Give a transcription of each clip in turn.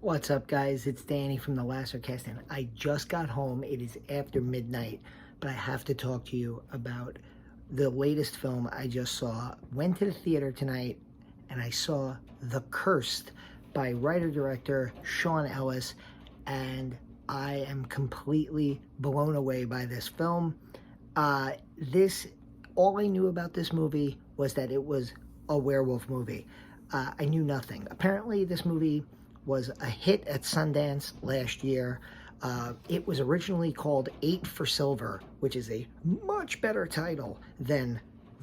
What's up, guys? It's Danny from the Lassercast, and I just got home. It is after midnight, but I have to talk to you about the latest film I just saw. Went to the theater tonight, and I saw The Cursed by writer-director Sean Ellis, and I am completely blown away by this film. All I knew about this movie was that it was a werewolf movie. I knew nothing. Apparently, this movie was a hit at Sundance last year. It was originally called 8 for Silver, which is a much better title than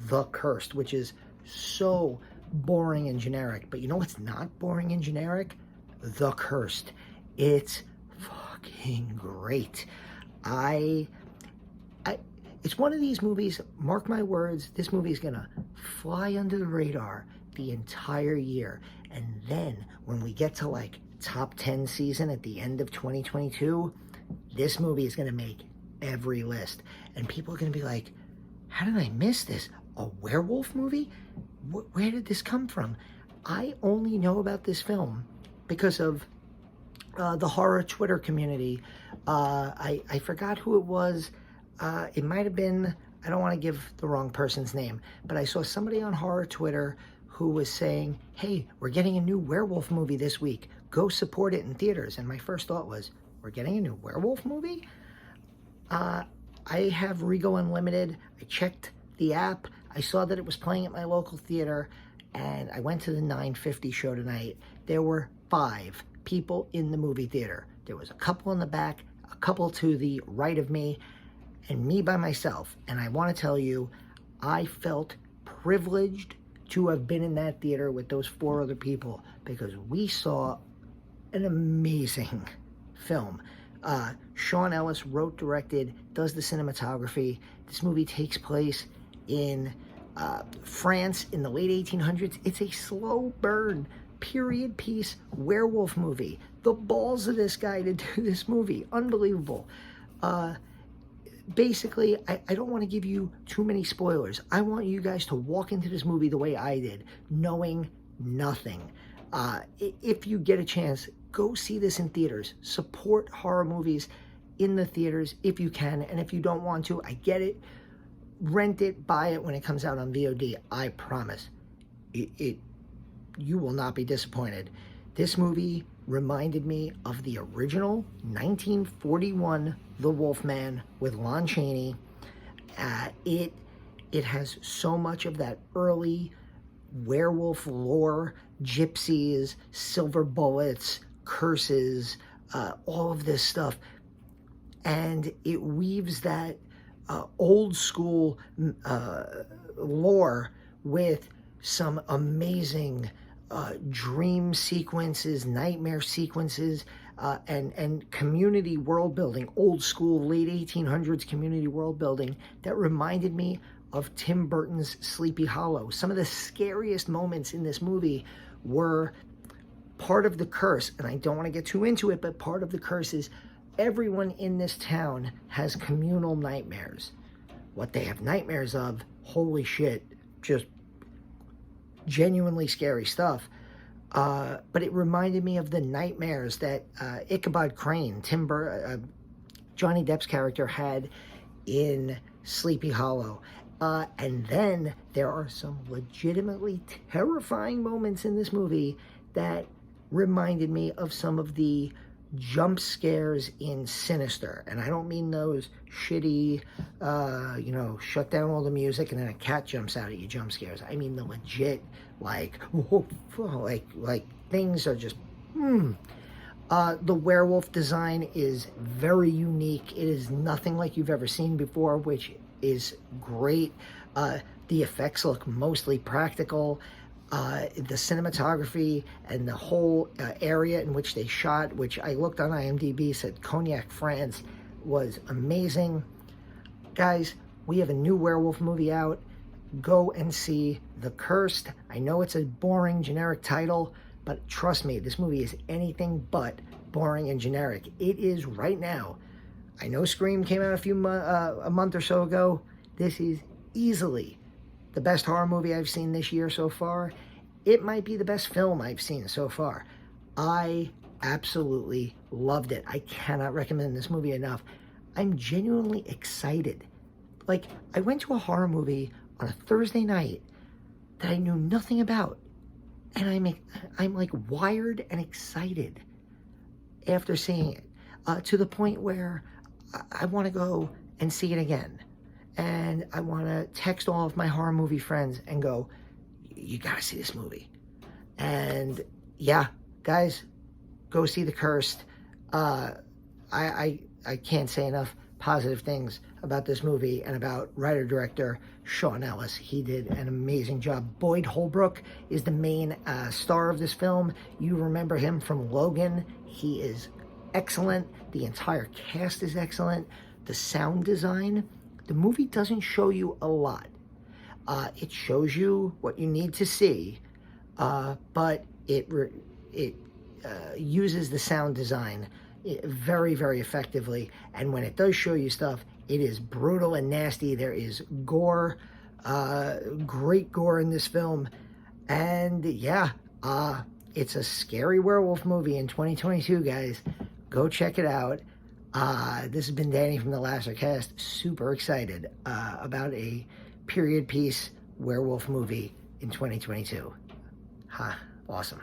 The Cursed, which is so boring and generic. But you know what's not boring and generic? The Cursed. It's fucking great. It's one of these movies, mark my words, this movie is gonna fly under the radar the entire year. And then when we get to like top 10 season at the end of 2022, this movie is gonna make every list. And people are gonna be like, how did I miss this? A werewolf movie? Where did this come from? I only know about this film because of the horror Twitter community. I forgot who it was. It might have been, I don't want to give the wrong person's name, but I saw somebody on horror Twitter who was saying, hey, we're getting a new werewolf movie this week. Go support it in theaters. And my first thought was, we're getting a new werewolf movie? I have Rego Unlimited. I checked the app. I saw that it was playing at my local theater, and I went to the 9:50 show tonight. There were 5 people in the movie theater. There was a couple in the back, a couple to the right of me, and me by myself. And I want to tell you, I felt privileged to have been in that theater with those 4 other people because we saw an amazing film. Sean Ellis wrote, directed, does the cinematography. This movie takes place in France in the late 1800s. It's a slow burn, period piece werewolf movie. The balls of this guy to do this movie, unbelievable. Basically, I don't want to give you too many spoilers. I want you guys to walk into this movie the way I did, knowing nothing. If you get a chance, go see this in theaters. Support horror movies in the theaters if you can, and if you don't want to, I get it. Rent it, buy it when it comes out on VOD. I promise. You will not be disappointed. This movie reminded me of the original 1941 The Wolfman with Lon Chaney. It has so much of that early werewolf lore, gypsies, silver bullets, curses, all of this stuff. And it weaves that old school lore with some amazing dream sequences, nightmare sequences, and community world building, old school, late 1800s community world building that reminded me of Tim Burton's Sleepy Hollow. Some of the scariest moments in this movie were part of the curse, and I don't want to get too into it, but part of the curse is everyone in this town has communal nightmares. What they have nightmares of, holy shit, just genuinely scary stuff. But it reminded me of the nightmares that Ichabod Crane, Johnny Depp's character, had in Sleepy Hollow. And then there are some legitimately terrifying moments in this movie that reminded me of some of the jump scares in Sinister. And I don't mean those shitty, shut down all the music and then a cat jumps out at you jump scares. I mean the legit, like things are just, The werewolf design is very unique. It is nothing like you've ever seen before, which is great. The effects look mostly practical. The cinematography and the whole area in which they shot, which I looked on IMDb, said Cognac, France, was amazing. Guys, we have a new werewolf movie out. Go and see The Cursed. I know it's a boring, generic title, but trust me, this movie is anything but boring and generic. It is right now. I know Scream came out a month or so ago. This is easily the best horror movie I've seen this year so far. It might be the best film I've seen so far. I absolutely loved it. I cannot recommend this movie enough. I'm genuinely excited. Like, I went to a horror movie on a Thursday night that I knew nothing about, and I'm like wired and excited after seeing it, to the point where I want to go and see it again, and I want to text all of my horror movie friends and go, you gotta see this movie. And yeah, guys, go see The Cursed. I can't say enough positive things about this movie and about writer-director Sean Ellis. He did an amazing job. Boyd Holbrook is the main star of this film. You remember him from Logan. He is excellent. The entire cast is excellent. The sound design, the movie doesn't show you a lot. It shows you what you need to see, but it uses the sound design very, very effectively. And when it does show you stuff, it is brutal and nasty. There is gore, great gore in this film. And yeah, it's a scary werewolf movie in 2022, guys. Go check it out. This has been Danny from the Lasser Cast. Super excited about a period piece werewolf movie in 2022. Awesome.